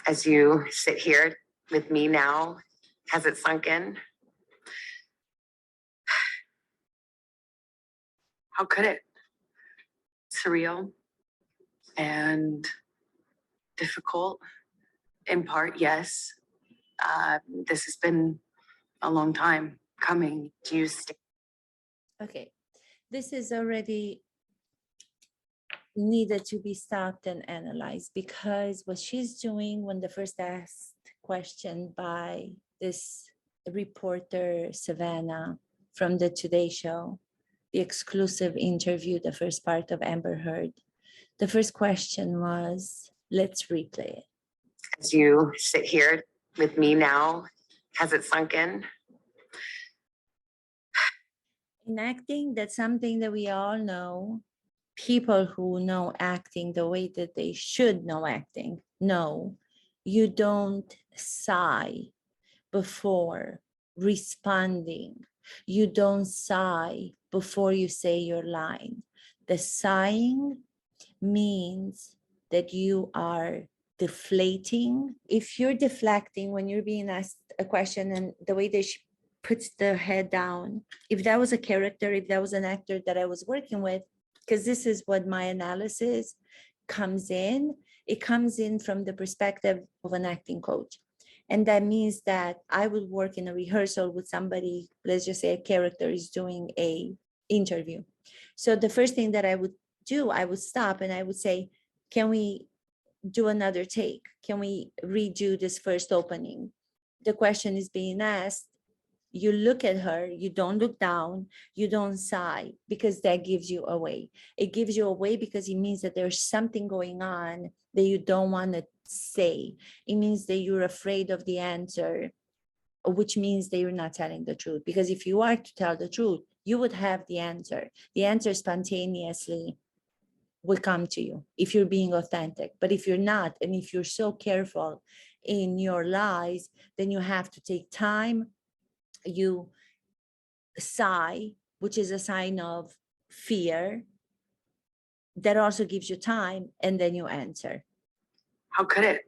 As you sit here with me now, has it sunk in? How could it? Surreal and difficult in part, yes. This has been a long time coming. Do you Okay, this is already needed to be stopped and analyzed, because what she's doing when the first asked question by this reporter, Savannah, from the Today Show, the exclusive interview, the first part of Amber Heard, the first question was, let's replay it. As you sit here with me now, has it sunk in? In acting, that's something that we all know. People who know acting the way that they should know acting know you don't sigh before responding. You don't sigh before you say your line. The sighing means that you are deflating. If you're deflecting when you're being asked a question, and the way that she puts the head down, if that was a character, if that was an actor that I was working with, because this is what my analysis comes in, it comes in from the perspective of an acting coach. And that means that I would work in a rehearsal with somebody, let's just say a character is doing a interview. So the first thing that I would do, I would stop and I would say, can we do another take? Can we redo this first opening? The question is being asked. You look at her, you don't look down, you don't sigh, because that gives you away. It gives you away because it means that there's something going on that you don't want to say. It means that you're afraid of the answer, which means that you're not telling the truth. Because if you are to tell the truth, you would have the answer. The answer spontaneously will come to you if you're being authentic. But if you're not, and if you're so careful in your lies, then you have to take time. You sigh, which is a sign of fear. That also gives you time, and then you answer. How could it?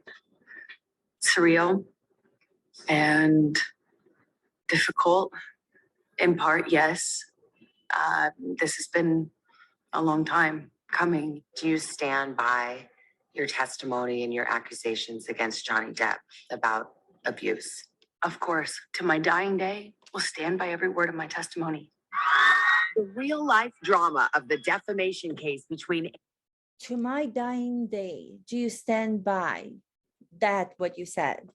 Surreal and difficult in part, yes. This has been a long time coming. Do you stand by your testimony and your accusations against Johnny Depp about abuse? Of course, to my dying day, will stand by every word of my testimony. The real life drama of the defamation case between... To my dying day, do you stand by that, what you said,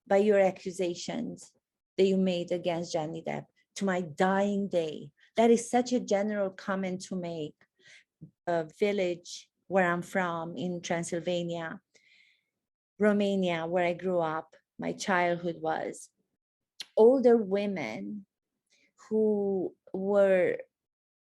by your accusations that you made against Johnny Depp? To my dying day. That is such a general comment to make. A village where I'm from in Transylvania, Romania, where I grew up, my childhood was, older women who were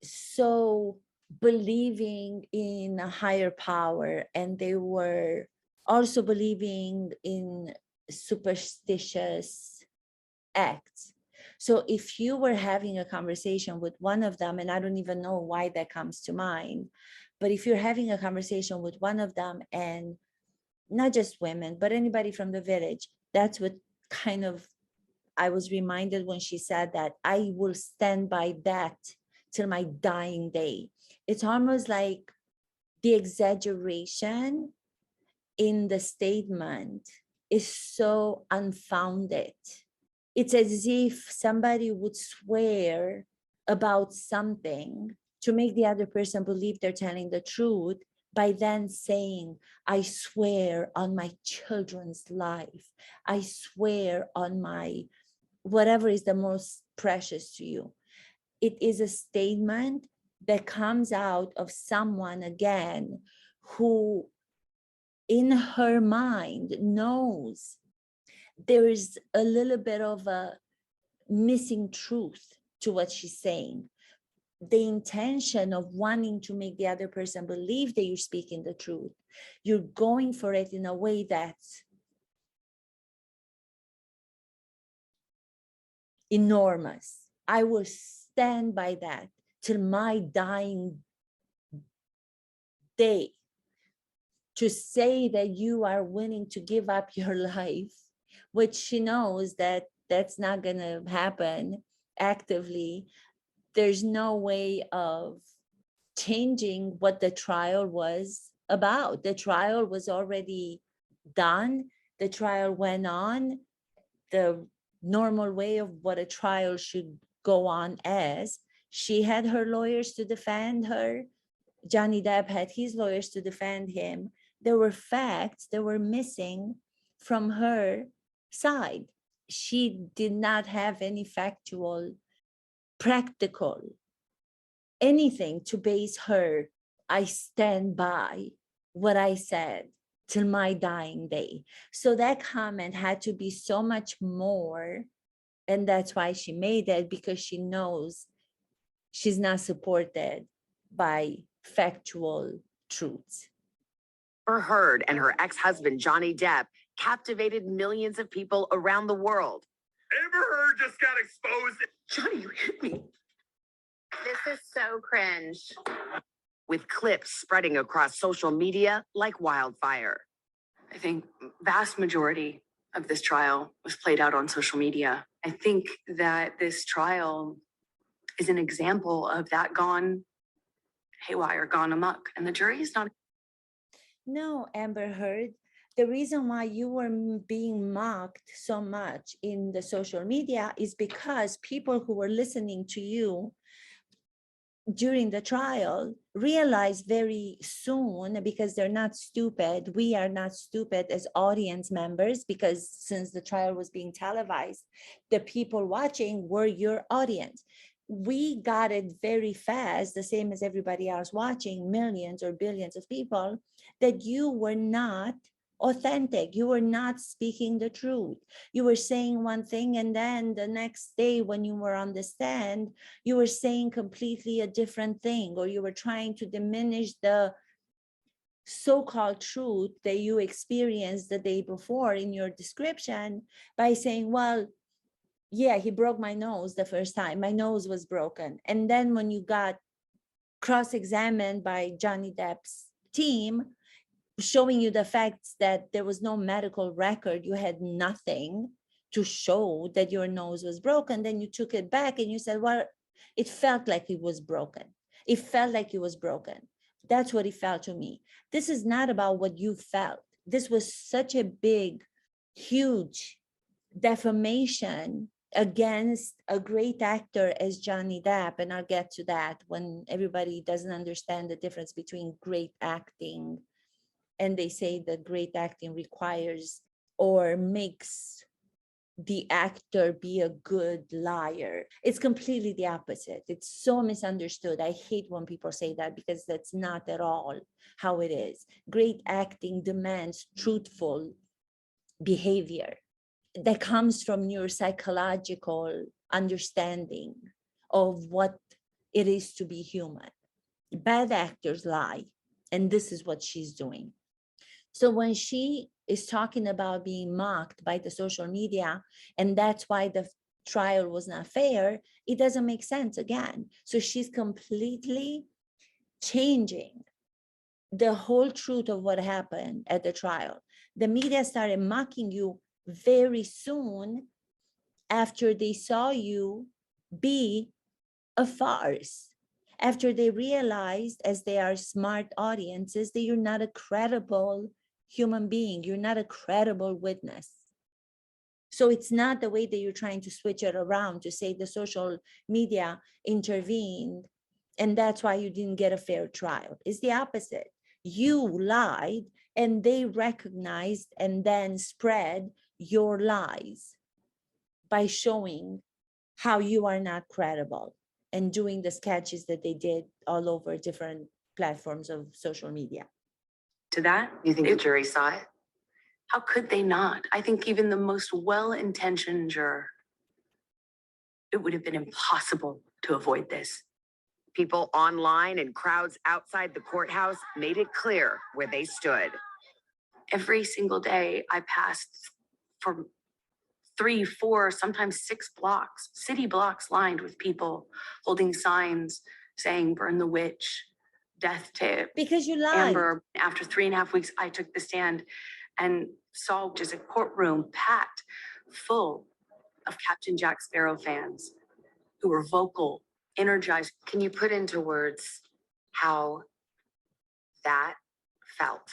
so believing in a higher power, and they were also believing in superstitious acts. So if you were having a conversation with one of them, and I don't even know why that comes to mind, but if you're having a conversation with one of them, and not just women, but anybody from the village, that's what kind of I was reminded when she said that I will stand by that till my dying day. It's almost like the exaggeration in the statement is so unfounded. It's as if somebody would swear about something to make the other person believe they're telling the truth, by then saying, I swear on my children's life, I swear on my whatever is the most precious to you. It is a statement that comes out of someone, again, who in her mind knows there is a little bit of a missing truth to what she's saying. The intention of wanting to make the other person believe that you're speaking the truth, you're going for it in a way that's enormous. I will stand by that till my dying day. to say that you are willing to give up your life, which she knows that that's not going to happen actively. There's no way of changing what the trial was about. The trial was already done. The trial went on the normal way of what a trial should go on as. She had her lawyers to defend her. Johnny Depp had his lawyers to defend him. There were facts that were missing from her side. She did not have any factual, practical, anything to base her, I stand by what I said till my dying day. So that comment had to be so much more. And that's why she made it, because she knows she's not supported by factual truths. Amber Heard and her ex-husband, Johnny Depp, captivated millions of people around the world. Amber Heard just got exposed. Johnny, you hit me. This is so cringe. With clips spreading across social media like wildfire. I think vast majority of this trial was played out on social media. I think that this trial is an example of that gone haywire, gone amok, and the jury is not. No, Amber Heard, the reason why you were being mocked so much in the social media is because people who were listening to you during the trial realized very soon, because they're not stupid, we are not stupid as audience members, because since the trial was being televised, the people watching were your audience. We got it very fast, the same as everybody else watching, millions or billions of people, that you were not authentic. You were not speaking the truth. You were saying one thing, and then the next day when you were on the stand, you were saying completely a different thing, or you were trying to diminish the so-called truth that you experienced the day before in your description by saying, well, yeah, he broke my nose the first time. My nose was broken. And then when you got cross-examined by Johnny Depp's team, showing you the facts that there was no medical record, you had nothing to show that your nose was broken, then you took it back and you said, well, it felt like it was broken. It felt like it was broken. That's what it felt to me. This is not about what you felt. This was such a big, huge defamation against a great actor as Johnny Depp. And I'll get to that when everybody doesn't understand the difference between great acting, and they say that great acting requires or makes the actor be a good liar. It's completely the opposite. It's so misunderstood. I hate when people say that, because that's not at all how it is. Great acting demands truthful behavior that comes from your psychological understanding of what it is to be human. Bad actors lie, and this is what she's doing. So when she is talking about being mocked by the social media, and that's why the trial was not fair, it doesn't make sense again. So she's completely changing the whole truth of what happened at the trial. The media started mocking you very soon after they saw you be a farce, after they realized, as they are smart audiences, that you're not a credible human being, you're not a credible witness. So it's not the way that you're trying to switch it around to say the social media intervened and that's why you didn't get a fair trial. It's the opposite. You lied and they recognized and then spread your lies by showing how you are not credible and doing the sketches that they did all over different platforms of social media. To that, You think the jury saw it? how could they not? I think even the most well-intentioned juror, it would have been impossible to avoid this. People online and crowds outside the courthouse made it clear where they stood. Every single day I passed for 3, 4, sometimes 6 blocks, city blocks lined with people holding signs saying, burn the witch, death to Because you lied. Amber. After 3.5 weeks, I took the stand and saw just a courtroom packed full of Captain Jack Sparrow fans who were vocal, energized. Can you put into words how that felt?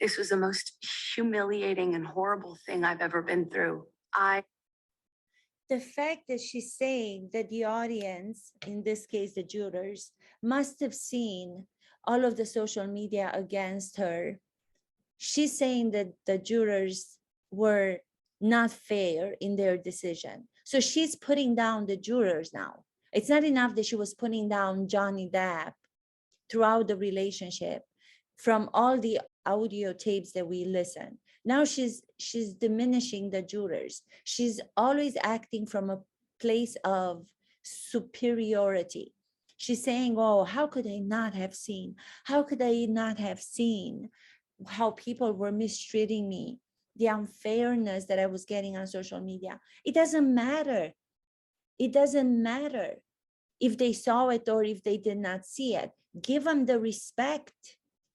This was the most humiliating and horrible thing I've ever been through. The fact that she's saying that the audience, in this case, the jurors, must have seen all of the social media against her. She's saying that the jurors were not fair in their decision. So she's putting down the jurors now. It's not enough that she was putting down Johnny Depp throughout the relationship from all the audio tapes that we listen. Now she's diminishing the jurors. She's always acting from a place of superiority. She's saying, oh, how could I not have seen? How could I not have seen how people were mistreating me? The unfairness that I was getting on social media. It doesn't matter. It doesn't matter if they saw it or if they did not see it. Give them the respect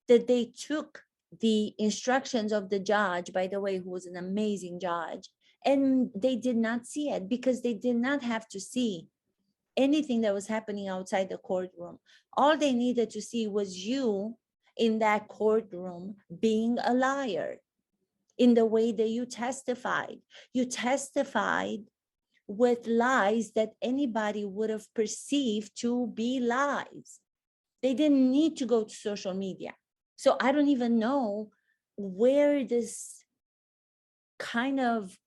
that they took the instructions of the judge, by the way, who was an amazing judge, and they did not see it because they did not have to see anything that was happening outside the courtroom. All they needed to see was you in that courtroom being a liar in the way that you testified. You testified with lies that anybody would have perceived to be lies. They didn't need to go to social media. So I don't even know where this kind of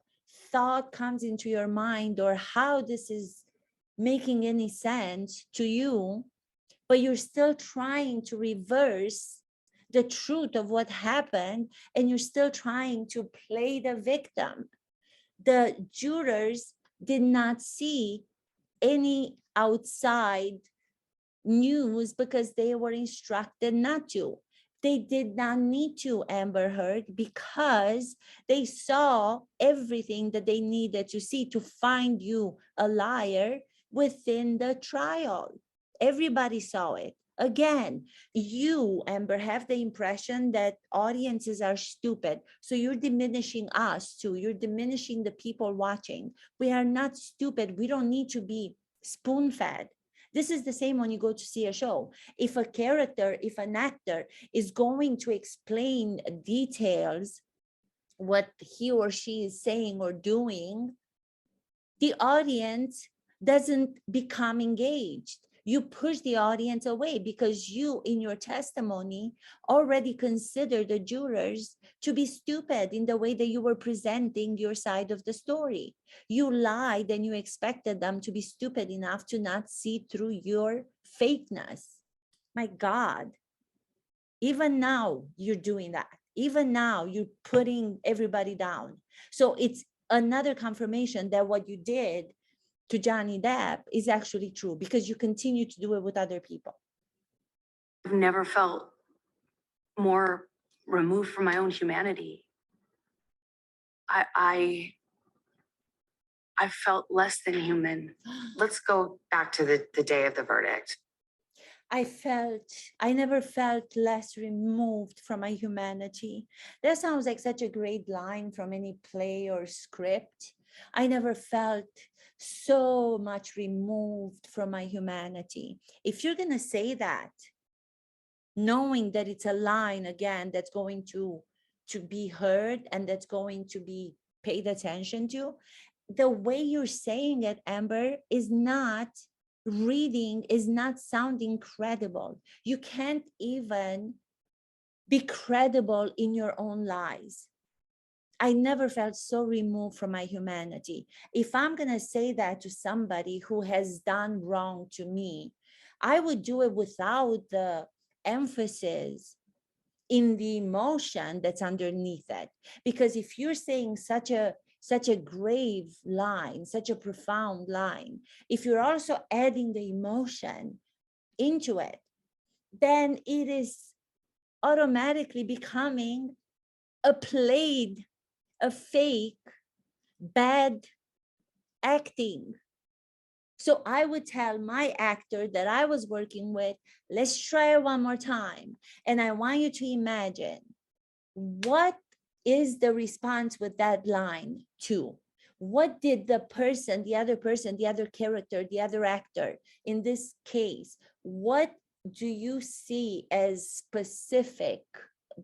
thought comes into your mind or how this is making any sense to you, but you're still trying to reverse the truth of what happened, and you're still trying to play the victim. The jurors did not see any outside news because they were instructed not to. They did not need to, Amber Heard, because they saw everything that they needed to see to find you a liar within the trial. Everybody saw it. Again, you, Amber, have the impression that audiences are stupid. So you're diminishing us too. You're diminishing the people watching. We are not stupid. We don't need to be spoon-fed. This is the same when you go to see a show. If a character, if an actor is going to explain details, what he or she is saying or doing, the audience doesn't become engaged. You push the audience away because you, in your testimony, already consider the jurors to be stupid in the way that you were presenting your side of the story. You lied and you expected them to be stupid enough to not see through your fakeness. My God, even now you're doing that. Even now you're putting everybody down. So it's another confirmation that what you did to Johnny Depp is actually true because you continue to do it with other people. I've never felt more removed from my own humanity. I felt less than human. Let's go back to the day of the verdict. I never felt less removed from my humanity. That sounds like such a great line from any play or script. I never felt so much removed from my humanity. If you're going to say that, knowing that it's a line, again, that's going to be heard and that's going to be paid attention to, the way you're saying it, Amber, is not sounding credible. You can't even be credible in your own lies. I never felt so removed from my humanity. If I'm going to say that to somebody who has done wrong to me, I would do it without the emphasis in the emotion that's underneath it. Because if you're saying such a grave line, such a profound line, if you're also adding the emotion into it, then it is automatically becoming a played, a fake, bad acting. So I would tell my actor that I was working with, let's try it one more time. And I want you to imagine, what is the response with that line to? What did the person, the other character, the other actor, in this case, what do you see as specific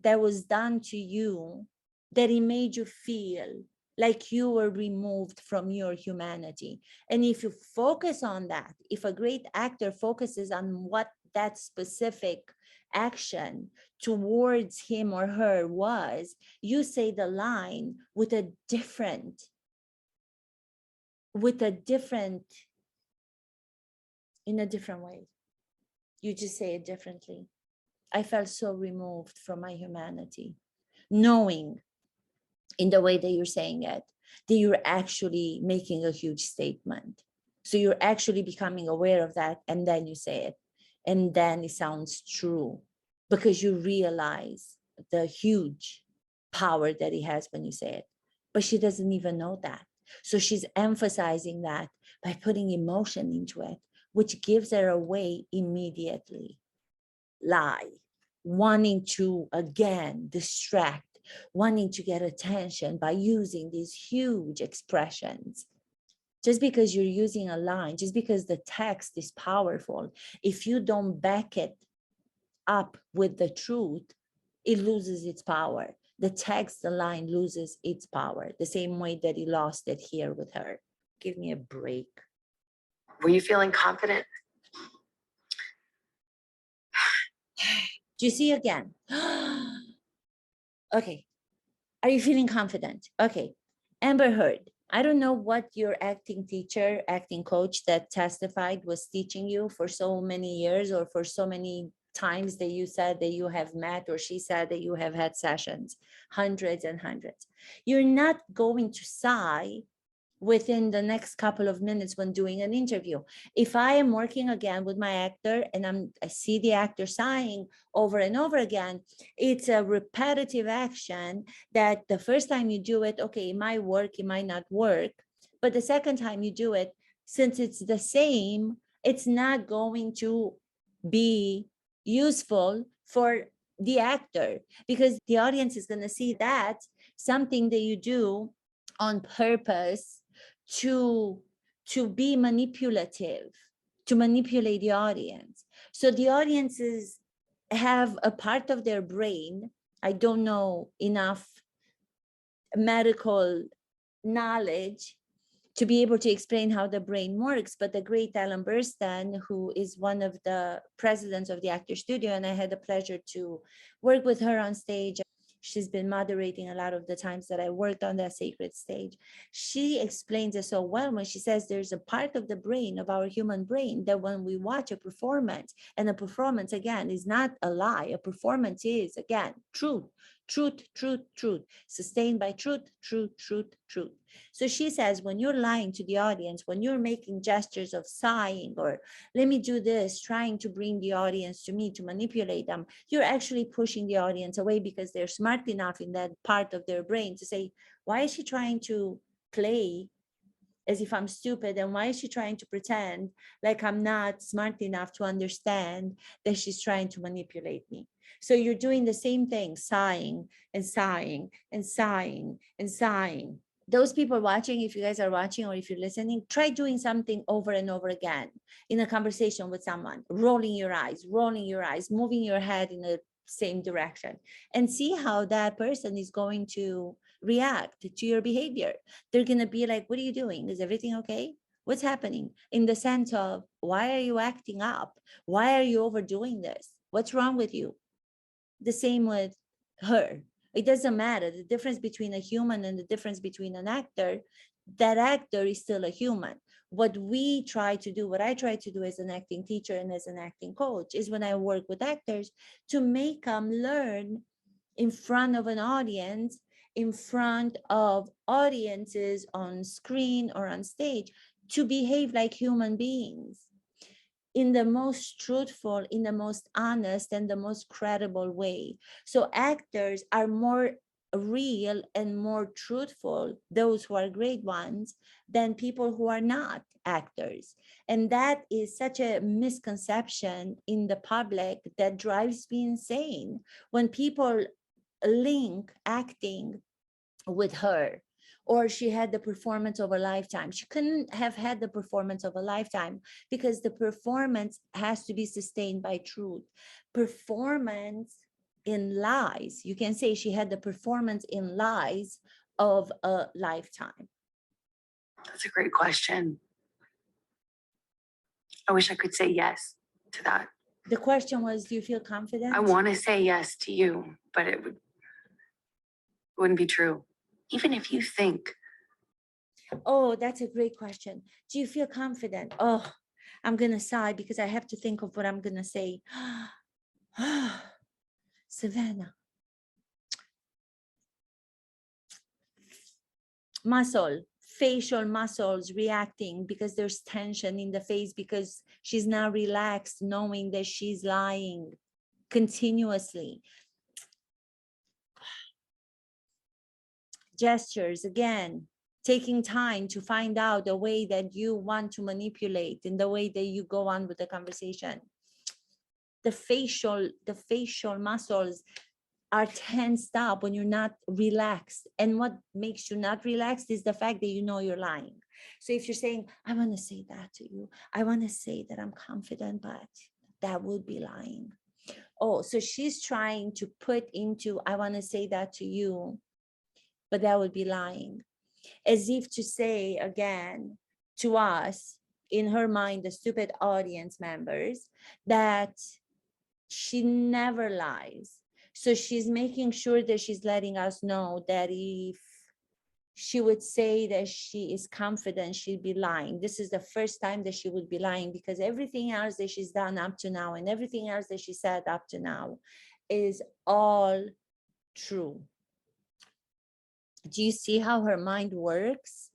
that was done to you that it made you feel like you were removed from your humanity? And if you focus on that, if a great actor focuses on what that specific action towards him or her was, you say the line with a different, in a different way. You just say it differently. I felt so removed from my humanity, knowing in the way that you're saying it, that you're actually making a huge statement. So you're actually becoming aware of that, and then you say it, and then it sounds true because you realize the huge power that it has when you say it. But she doesn't even know that. So she's emphasizing that by putting emotion into it, which gives her away immediately. Lie, wanting to again distract, wanting to get attention by using these huge expressions. Just because you're using a line, just because the text is powerful, if you don't back it up with the truth, it loses its power. The text, the line loses its power, the same way that he lost it here with her. Give me a break. Were you feeling confident? Do you see again? Okay. Are you feeling confident? Okay. Amber Heard, I don't know what your acting teacher, acting coach that testified was teaching you for so many years, or for so many times that you said that you have met, or she said that you have had sessions, hundreds and hundreds. You're not going to sigh within the next couple of minutes when doing an interview. If I am working again with my actor and I see the actor sighing over and over again, it's a repetitive action that the first time you do it, okay, it might work, it might not work. But the second time you do it, since it's the same, it's not going to be useful for the actor, because the audience is going to see that something that you do on purpose to be manipulative, to manipulate the audience. So the audiences have a part of their brain, I don't know enough medical knowledge to be able to explain how the brain works, but the great Ellen Burstyn, who is one of the presidents of the Actor Studio, and I had the pleasure to work with her on stage. She's been moderating a lot of the times that I worked on that sacred stage. She explains it so well when she says there's a part of the brain, of our human brain, that when we watch a performance, and a performance, again, is not a lie. A performance is, again, truth, truth, truth, truth, sustained by truth, truth, truth, truth. So she says, when you're lying to the audience, when you're making gestures of sighing, or let me do this, trying to bring the audience to me, to manipulate them, you're actually pushing the audience away, because they're smart enough in that part of their brain to say, why is she trying to play as if I'm stupid? And why is she trying to pretend like I'm not smart enough to understand that she's trying to manipulate me? So you're doing the same thing, sighing and sighing and sighing and sighing. Those people watching, if you guys are watching or if you're listening, try doing something over and over again in a conversation with someone, rolling your eyes, moving your head in the same direction, and see how that person is going to react to your behavior. They're going to be like, what are you doing? Is everything okay? What's happening? In the sense of, why are you acting up? Why are you overdoing this? What's wrong with you? The same with her. It doesn't matter. The difference between a human and the difference between an actor, that actor is still a human. What we try to do, what I try to do as an acting teacher and as an acting coach, is when I work with actors, to make them learn in front of an audience, in front of audiences on screen or on stage, to behave like human beings in the most truthful, in the most honest, and the most credible way. So actors are more real and more truthful, those who are great ones, than people who are not actors. And that is such a misconception in the public that drives me insane when people link acting with her, or she had the performance of a lifetime. She couldn't have had the performance of a lifetime because the performance has to be sustained by truth. Performance in lies, you can say she had the performance in lies of a lifetime. That's a great question. I wish I could say yes to that. The question was, do you feel confident? I want to say yes to you, but wouldn't be true. Even if you think, Oh, that's a great question. Do you feel confident? Oh, I'm going to sigh because I have to think of what I'm going to say. Savannah. Facial muscles reacting because there's tension in the face because she's now relaxed, knowing that she's lying continuously. Gestures, again, taking time to find out the way that you want to manipulate and the way that you go on with the conversation. The facial muscles are tensed up when you're not relaxed. And what makes you not relaxed is the fact that you know you're lying. So if you're saying, I want to say that to you, I want to say that I'm confident, but that would be lying. Oh, so she's trying to put into, I want to say that to you, but that would be lying. As if to say again to us, in her mind, the stupid audience members, that she never lies. So she's making sure that she's letting us know that if she would say that she is confident, she'd be lying. This is the first time that she would be lying, because everything else that she's done up to now and everything else that she said up to now is all true. Do you see how her mind works?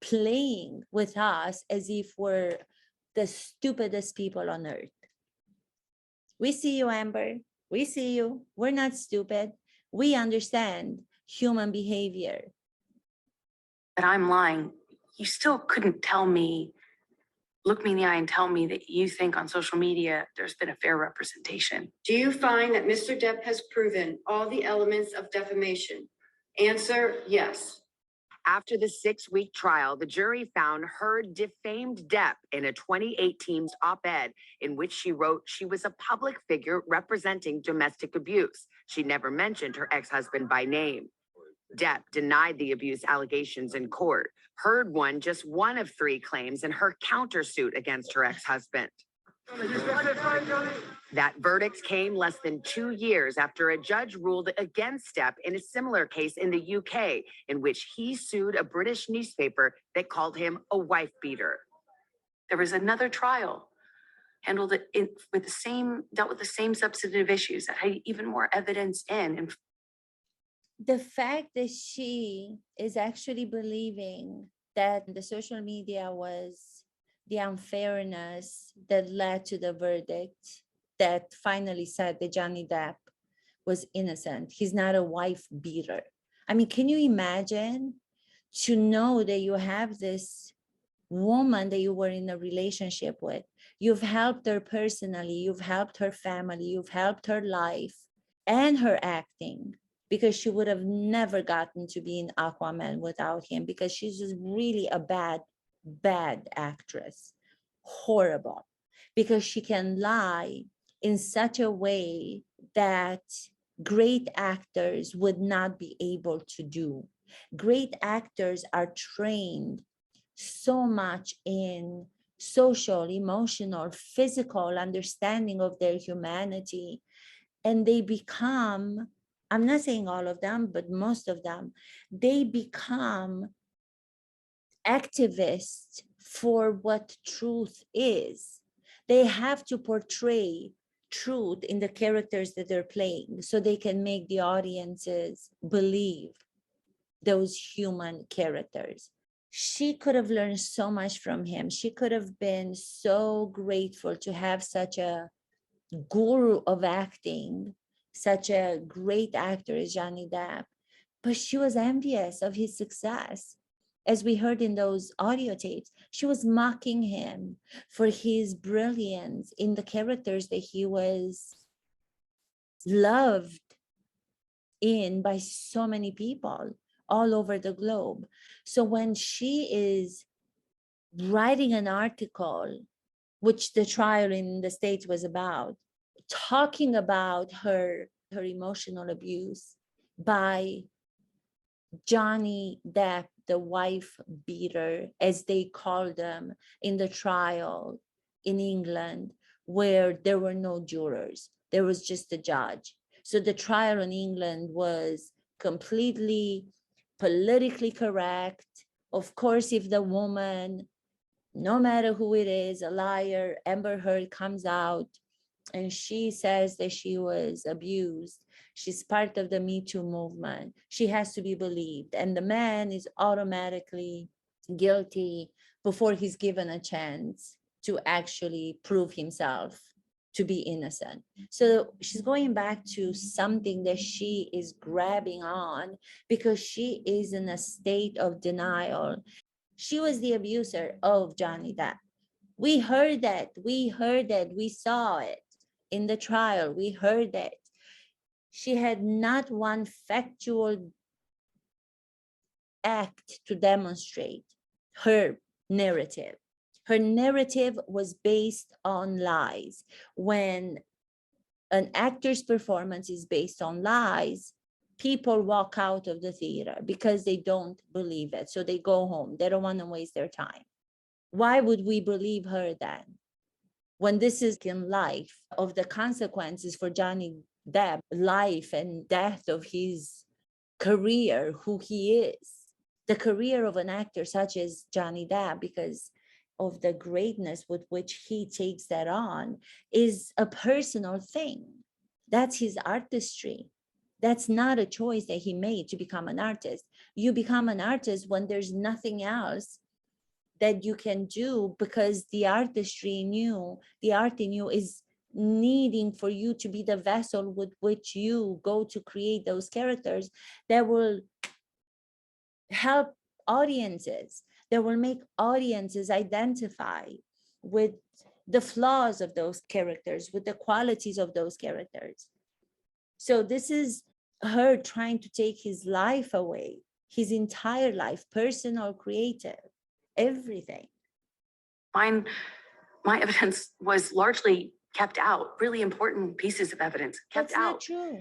Playing with us as if we're the stupidest people on earth. We see you, Amber. We see you. We're not stupid. We understand human behavior. that I'm lying. You still couldn't look me in the eye and tell me that you think on social media there's been a fair representation. Do you find that Mr. Depp has proven all the elements of defamation? Answer, yes. After the 6-week trial, the jury found Heard defamed Depp in a 2018 op-ed in which she wrote she was a public figure representing domestic abuse. She never mentioned her ex-husband by name. Depp denied the abuse allegations in court. Heard won just one of 3 claims in her countersuit against her ex-husband. That verdict came less than 2 years after a judge ruled against Depp in a similar case in the UK, in which he sued a British newspaper that called him a wife beater. There was another trial, dealt with the same substantive issues that had even more evidence in. And The fact that she is actually believing that the social media was the unfairness that led to the verdict that finally said that Johnny Depp was innocent. He's not a wife beater. I mean, can you imagine to know that you have this woman that you were in a relationship with? You've helped her personally, you've helped her family, you've helped her life and her acting, because she would have never gotten to be in Aquaman without him, because she's just really a bad actress. Horrible. Because she can lie in such a way that great actors would not be able to do. Great actors are trained so much in social, emotional, physical understanding of their humanity, and they become, I'm not saying all of them, but most of them, they become activists for what truth is. They have to portray truth in the characters that they're playing so they can make the audiences believe those human characters. She could have learned so much from him. She could have been so grateful to have such a guru of acting, such a great actor as Johnny Depp, but she was envious of his success. As we heard in those audio tapes, she was mocking him for his brilliance in the characters that he was loved in by so many people all over the globe. So when she is writing an article, which the trial in the States was about, talking about her emotional abuse by Johnny Depp, the wife beater, as they called them in the trial in England, where there were no jurors, there was just a judge. So the trial in England was completely politically correct. Of course, if the woman, no matter who it is, a liar, Amber Heard comes out and she says that she was abused, she's part of the Me Too movement, she has to be believed. And the man is automatically guilty before he's given a chance to actually prove himself to be innocent. So she's going back to something that she is grabbing on because she is in a state of denial. She was the abuser of Johnny Depp. We heard that, we saw it in the trial, we heard that. She had not one factual act to demonstrate her narrative. Her narrative was based on lies. When an actor's performance is based on lies, people walk out of the theater because they don't believe it. So they go home. They don't want to waste their time. Why would we believe her then? When this is in life of the consequences for Johnny Depp, life and death of his career, who he is, the career of an actor such as Johnny Depp, because of the greatness with which he takes that on, is a personal thing. That's his artistry. That's not a choice that he made to become an artist. You become an artist when there's nothing else that you can do, because the artistry in you, the art in you is needing for you to be the vessel with which you go to create those characters that will help audiences, that will make audiences identify with the flaws of those characters, with the qualities of those characters. So this is her trying to take his life away, his entire life, personal, creative, everything. My evidence was largely kept out. Really important pieces of evidence kept That's not out. true.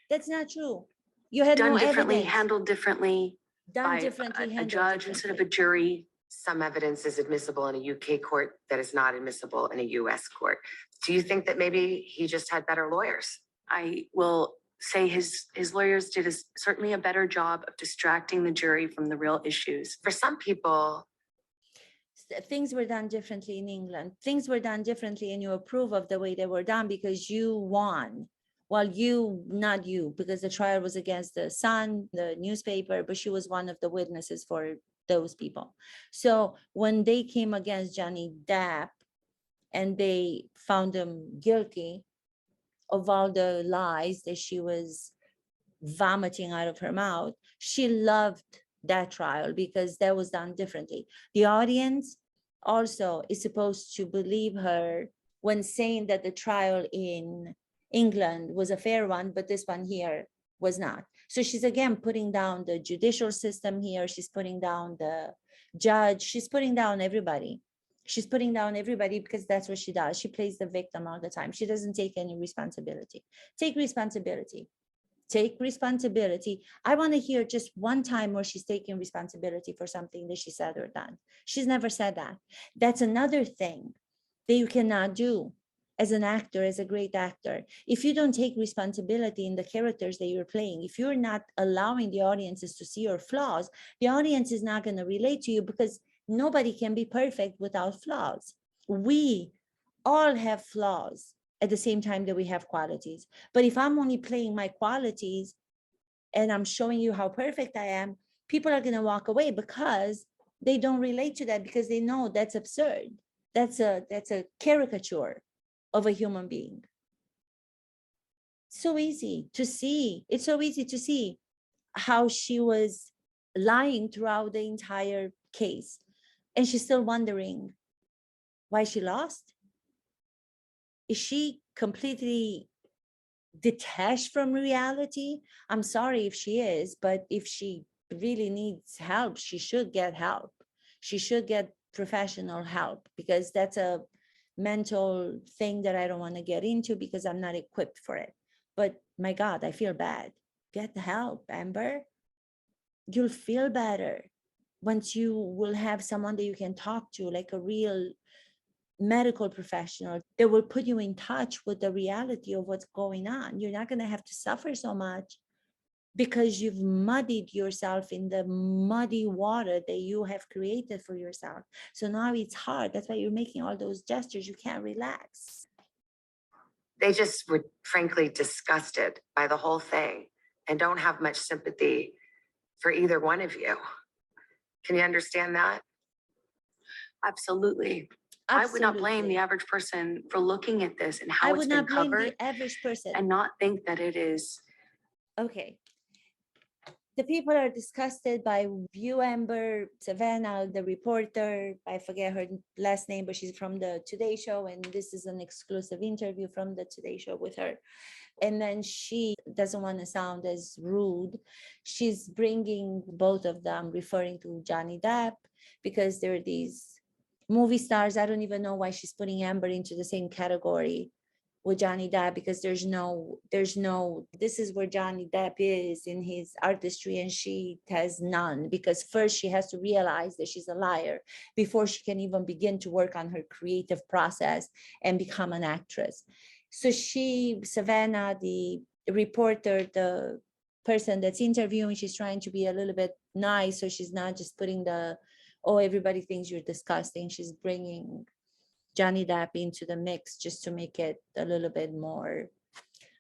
That's not true. You had Done no differently, evidence. handled differently Done by differently, a handled judge instead of a differently. jury. Some evidence is admissible in a UK court that is not admissible in a US court. Do you think that maybe he just had better lawyers? I will say his lawyers did certainly a better job of distracting the jury from the real issues. For some people, Things were done differently in England. Things were done differently, and you approve of the way they were done because you won. Well, not you, because the trial was against the Sun, the newspaper, but she was one of the witnesses for those people. So when they came against Johnny Depp and they found him guilty of all the lies that she was vomiting out of her mouth, she loved that trial because that was done differently. The audience also is supposed to believe her when saying that the trial in England was a fair one, but this one here was not. So she's again putting down the judicial system here. She's putting down the judge. She's putting down everybody. She's putting down everybody because that's what she does. She plays the victim all the time. She doesn't take any responsibility. Take responsibility. Take responsibility. I want to hear just one time where she's taking responsibility for something that she said or done. She's never said that. That's another thing that you cannot do as an actor, as a great actor. If you don't take responsibility in the characters that you're playing, if you're not allowing the audiences to see your flaws, the audience is not going to relate to you because nobody can be perfect without flaws. We all have flaws at the same time that we have qualities. But if I'm only playing my qualities and I'm showing you how perfect I am, people are going to walk away because they don't relate to that, because they know that's absurd. That's a caricature of a human being. So easy to see. It's so easy to see. how she was lying throughout the entire case. And she's still wondering why she lost. Is she completely detached from reality? I'm sorry if she is, but if she really needs help, she should get help. She should get professional help, because that's a mental thing that I don't want to get into because I'm not equipped for it. But my God, I feel bad. Get the help, Amber. You'll feel better once you will have someone that you can talk to, like a real medical professional that will put you in touch with the reality of what's going on. You're not going to have to suffer so much because you've muddied yourself in the muddy water that you have created for yourself. So now it's hard. That's why you're making all those gestures. You can't relax. They just were frankly disgusted by the whole thing and don't have much sympathy for either one of you. Can you understand that? Absolutely. I would not blame the Absolutely. average person for looking at this and I how it's would been not blame covered the average person. and not think that it is. Okay. The people are disgusted by you, Amber, Savannah, the reporter. I forget her last name, but she's from the Today Show, and this is an exclusive interview from the Today Show with her. And then she doesn't want to sound as rude. She's bringing both of them, referring to Johnny Depp, because they're these movie stars. I don't even know why she's putting Amber into the same category with Johnny Depp, because there's no, this is where Johnny Depp is in his artistry and she has none, because first she has to realize that she's a liar before she can even begin to work on her creative process and become an actress. So Savannah, the reporter, the person that's interviewing, she's trying to be a little bit nice. So she's not just putting oh, everybody thinks you're disgusting. She's bringing Johnny Depp into the mix just to make it a little bit more,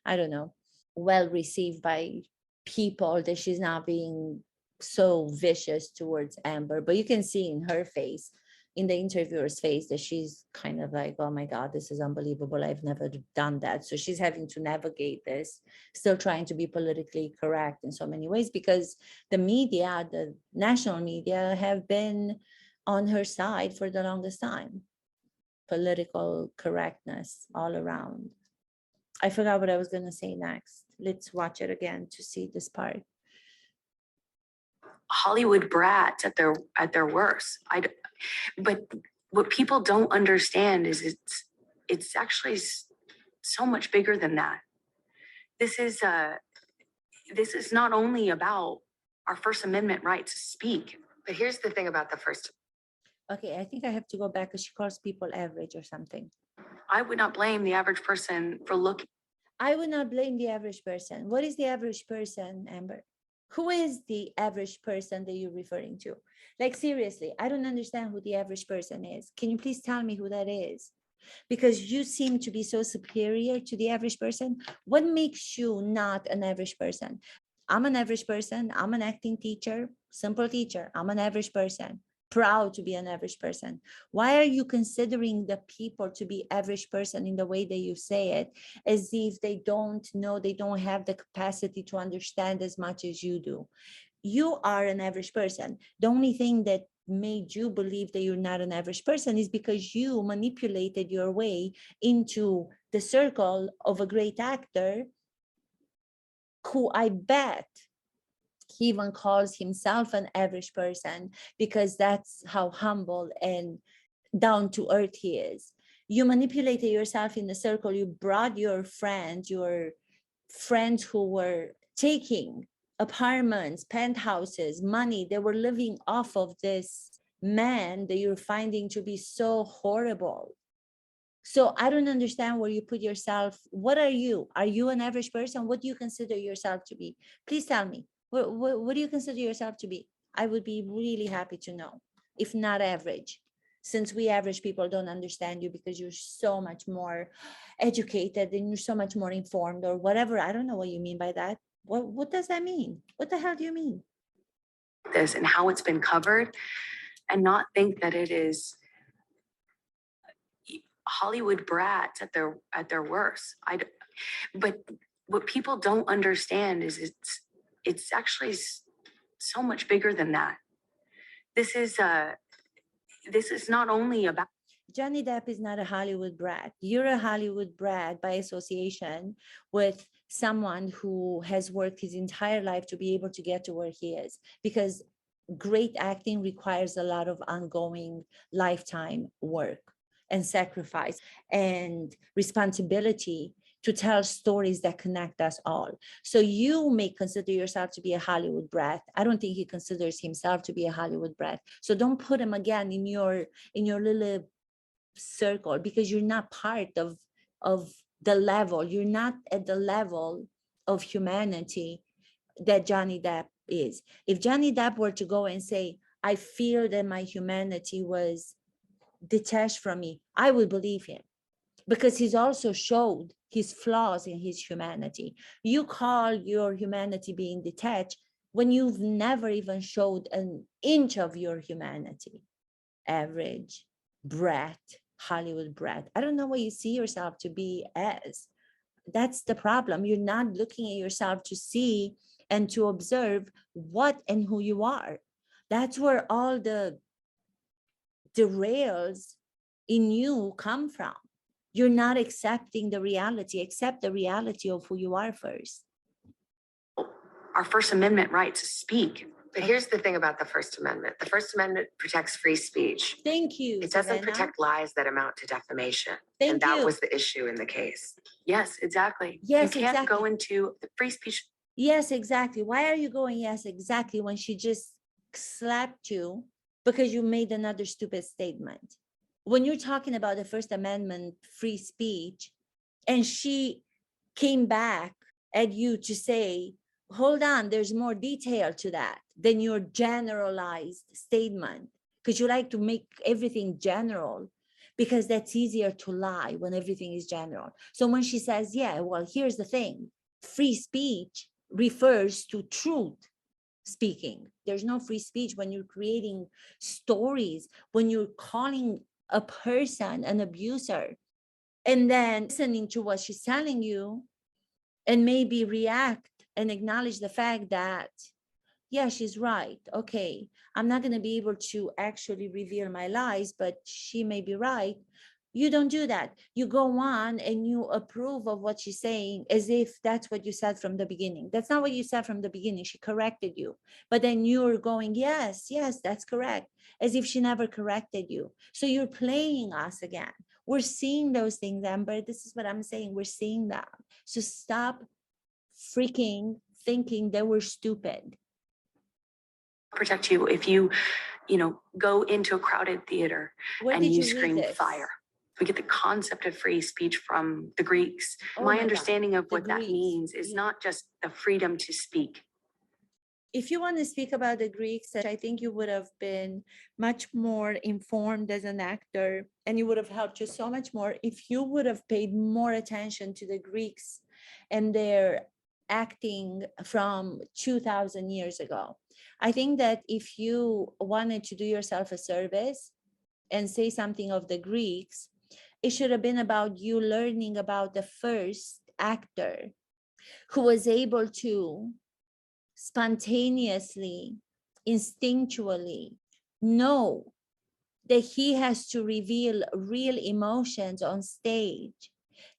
I don't know, well received by people, that she's not being so vicious towards Amber. But you can see in her face, in the interviewer's face, that she's kind of like, oh my God, this is unbelievable. I've never done that. So she's having to navigate this, still trying to be politically correct in so many ways, because the media, the national media, have been on her side for the longest time. Political correctness all around. I forgot what I was going to say next. Let's watch it again to see this part. Hollywood brats at their worst. But what people don't understand is it's actually so much bigger than that. This is not only about our First Amendment right to speak. But here's the thing about the First. Okay, I think I have to go back because she calls people average or something. I would not blame the average person for looking. I would not blame the average person. What is the average person, Amber? Who is the average person that you're referring to? Like, seriously, I don't understand who the average person is. Can you please tell me who that is? Because you seem to be so superior to the average person. What makes you not an average person? I'm an average person. I'm an acting teacher, simple teacher. I'm an average person, proud to be an average person. Why are you considering the people to be average person in the way that you say it, as if they don't know, they don't have the capacity to understand as much as you do? You are an average person. The only thing that made you believe that you're not an average person is because you manipulated your way into the circle of a great actor who, I bet, he even calls himself an average person, because that's how humble and down to earth he is. You manipulated yourself in the circle. You brought your friends who were taking apartments, penthouses, money. They were living off of this man that you're finding to be so horrible. So I don't understand where you put yourself. What are you? Are you an average person? What do you consider yourself to be? Please tell me. What do you consider yourself to be? I would be really happy to know, if not average, since we average people don't understand you because you're so much more educated and you're so much more informed or whatever. I don't know what you mean by that. What does that mean? What the hell do you mean? This and how it's been covered, and not think that it is Hollywood brats at their worst. But what people don't understand is it's actually so much bigger than that. This is not only about Johnny Depp is not a Hollywood brat. You're a Hollywood brat by association with someone who has worked his entire life to be able to get to where he is. Because great acting requires a lot of ongoing lifetime work and sacrifice and responsibility to tell stories that connect us all. So you may consider yourself to be a Hollywood brat. I don't think he considers himself to be a Hollywood brat. So don't put him again in your little circle, because you're not part of the level. You're not at the level of humanity that Johnny Depp is. If Johnny Depp were to go and say, I feel that my humanity was detached from me, I would believe him, because he's also showed his flaws in his humanity. You call your humanity being detached when you've never even showed an inch of your humanity. Average brat, Hollywood brat. I don't know what you see yourself to be as. That's the problem. You're not looking at yourself to see and to observe what and who you are. That's where all the derails in you come from. You're not accepting the reality. Accept the reality of who you are first. our First Amendment right to speak. But here's the thing about the First Amendment. The First Amendment protects free speech. Thank you. It doesn't Savannah. protect lies that amount to defamation. Thank And that you. was the issue in the case. Yes, exactly. Yes, you can't exactly. go into the free speech. Yes, exactly. Why are you going yes, exactly, when she just slapped you because you made another stupid statement? When you're talking about the First Amendment free speech, and she came back at you to say, hold on, there's more detail to that than your generalized statement, because you like to make everything general, because that's easier to lie when everything is general. So when she says, yeah, well, here's the thing, free speech refers to truth speaking. There's no free speech when you're creating stories, when you're calling a person an abuser, and then listening to what she's telling you and maybe react and acknowledge the fact that, yeah, she's right. Okay, I'm not going to be able to actually reveal my lies, but she may be right. You don't do that. You go on and you approve of what she's saying as if that's what you said from the beginning. That's not what you said from the beginning. She corrected you. But then you're going, yes, that's correct, as if she never corrected you. So you're playing us again. We're seeing those things, Amber. This is what I'm saying. We're seeing that. So stop freaking thinking that we're stupid. Protect you if you go into a crowded theater Where and did you you read scream this? fire. We get the concept of free speech from the Greeks. Oh my my God, understanding of the what that Greeks. means is Yeah. not just the freedom to speak. If you want to speak about the Greeks, I think you would have been much more informed as an actor, and it would have helped you so much more if you would have paid more attention to the Greeks and their acting from 2000 years ago. I think that if you wanted to do yourself a service and say something of the Greeks, it should have been about you learning about the first actor who was able to spontaneously, instinctually know that he has to reveal real emotions on stage.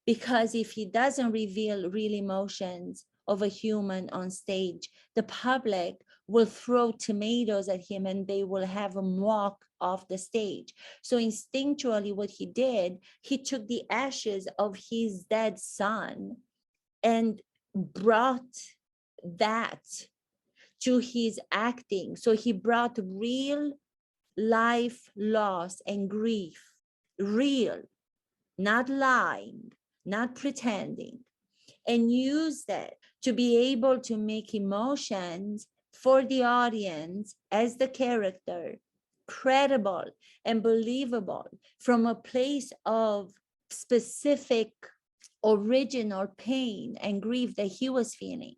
Because if he doesn't reveal real emotions of a human on stage, the public will throw tomatoes at him and they will have him walk off the stage. So instinctually, what he did, he took the ashes of his dead son and brought that to his acting. So he brought real life loss and grief, real, not lying, not pretending, and used it to be able to make emotions for the audience as the character credible and believable from a place of specific original pain and grief that he was feeling.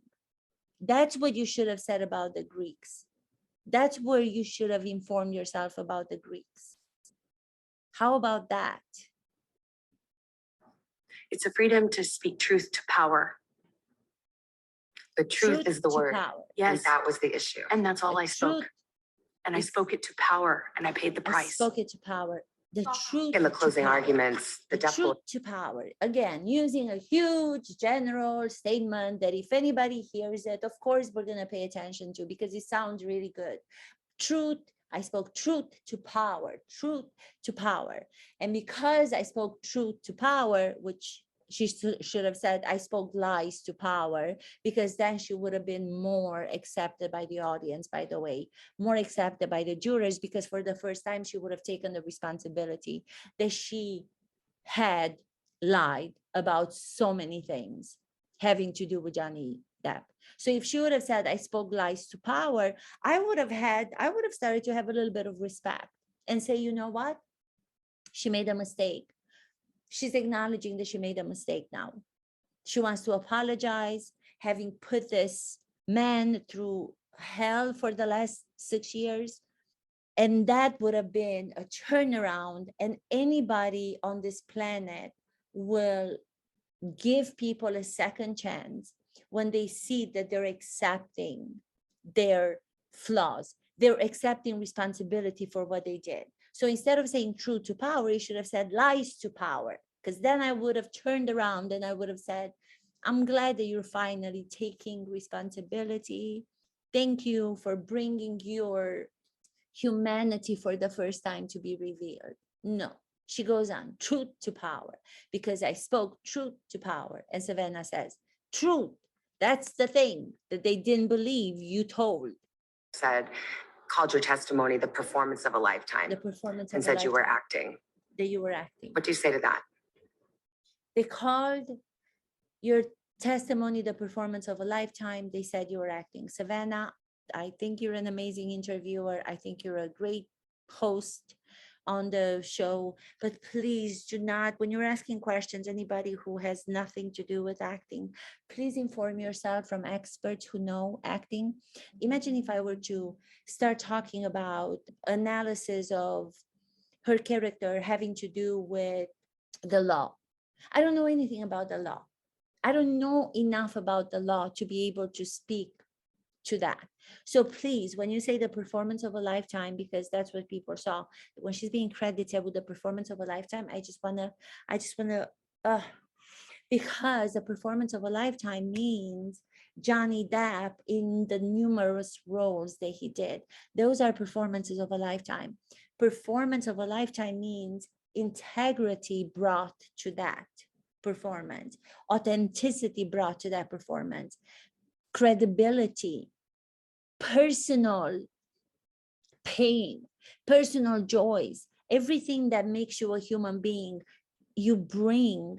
That's what you should have said about the Greeks. That's where you should have informed yourself about the Greeks. How about that? It's a freedom to speak truth to power. The truth is the to word. power. And Yes. that was the issue. And that's all The I spoke. truth And I is- spoke it to power and I paid the I price. spoke it to power. The truth In the to closing power. arguments, the The death truth to power. Again, using a huge general statement that if anybody hears it, of course, we're going to pay attention to because it sounds really good. Truth, I spoke truth to power, truth to power. And because I spoke truth to power, which she should have said, I spoke lies to power, because then she would have been more accepted by the audience, by the way, more accepted by the jurors, because for the first time, she would have taken the responsibility that she had lied about so many things having to do with Johnny Depp. So if she would have said, I spoke lies to power, I would have started to have a little bit of respect and say, you know what? She made a mistake. She's acknowledging that she made a mistake now. She wants to apologize, having put this man through hell for the last 6 years. And that would have been a turnaround, and anybody on this planet will give people a second chance when they see that they're accepting their flaws, they're accepting responsibility for what they did. So instead of saying truth to power, you should have said lies to power, because then I would have turned around and I would have said, I'm glad that you're finally taking responsibility. Thank you for bringing your humanity for the first time to be revealed. No, she goes on, truth to power, because I spoke truth to power. And Savannah says, truth, that's the thing that they didn't believe you told. Said, called your testimony the performance of a lifetime The performance of and a said you were lifetime, acting. that you were acting. What do you say to that? They called your testimony the performance of a lifetime. They said you were acting. Savannah, I think you're an amazing interviewer. I think you're a great host on the show, but please do not, when you're asking questions, anybody who has nothing to do with acting, please inform yourself from experts who know acting. Imagine if I were to start talking about analysis of her character having to do with the law. I don't know anything about the law. I don't know enough about the law to be able to speak to that. So please, when you say the performance of a lifetime, because that's what people saw, when she's being credited with the performance of a lifetime, I just wanna, because the performance of a lifetime means Johnny Depp in the numerous roles that he did. Those are performances of a lifetime. Performance of a lifetime means integrity brought to that performance, authenticity brought to that performance, credibility, personal pain, personal joys, everything that makes you a human being, you bring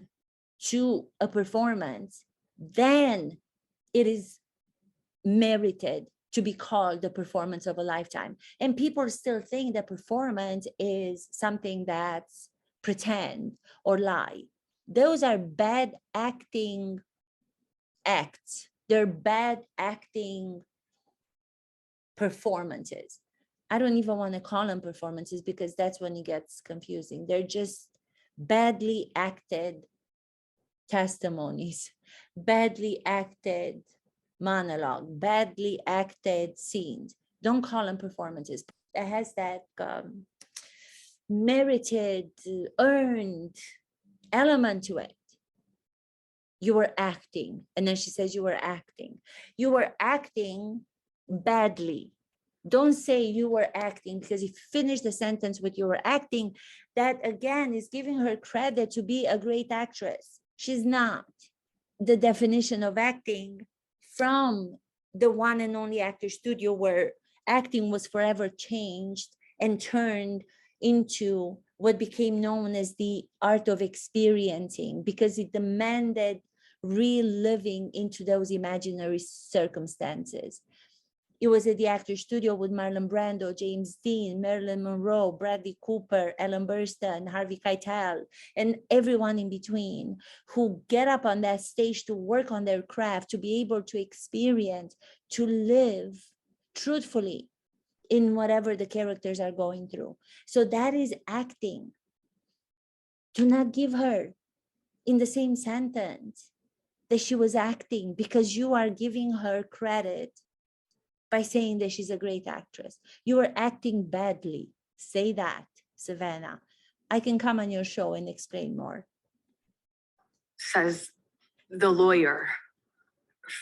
to a performance, then it is merited to be called the performance of a lifetime. And people still think that performance is something that's pretend or lie. Those are bad acting acts. They're bad acting performances. I don't even want to call them performances because that's when it gets confusing. They're just badly acted testimonies, badly acted monologue, badly acted scenes. Don't call them performances. It has that merited, earned element to it. You were acting. And then she says you were acting. You were acting badly. Don't say you were acting, because if you finish the sentence with you were acting, that again is giving her credit to be a great actress. She's not. The definition of acting from the one and only actor studio, where acting was forever changed and turned into what became known as the art of experiencing, because it demanded reliving into those imaginary circumstances. It was at the actor studio with Marlon Brando, James Dean, Marilyn Monroe, Bradley Cooper, Ellen Burstyn, Harvey Keitel, and everyone in between, who get up on that stage to work on their craft, to be able to experience, to live truthfully in whatever the characters are going through. So that is acting. Do not give her in the same sentence that she was acting, because you are giving her credit by saying that she's a great actress. You are acting badly. Say that, Savannah. I can come on your show and explain more. Says the lawyer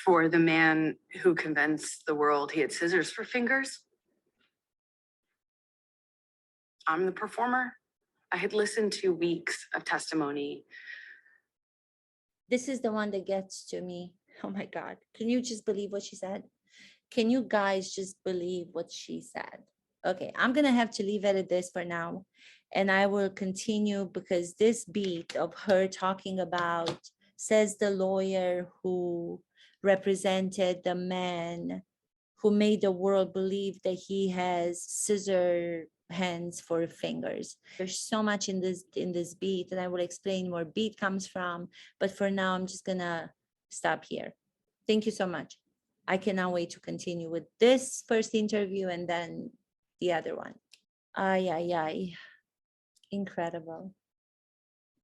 for the man who convinced the world he had scissors for fingers. I'm the performer. I had listened to weeks of testimony. This is the one that gets to me. Oh my God. Can you just believe what she said? Can you guys just believe what she said? Okay, I'm going to have to leave it at this for now. And I will continue, because this beat of her talking about, says the lawyer who represented the man who made the world believe that he has scissor hands for fingers. There's so much in this beat, and I will explain where beat comes from. But for now, I'm just gonna stop here. Thank you so much. I cannot wait to continue with this first interview and then the other one. Ay, ay, ay. Incredible.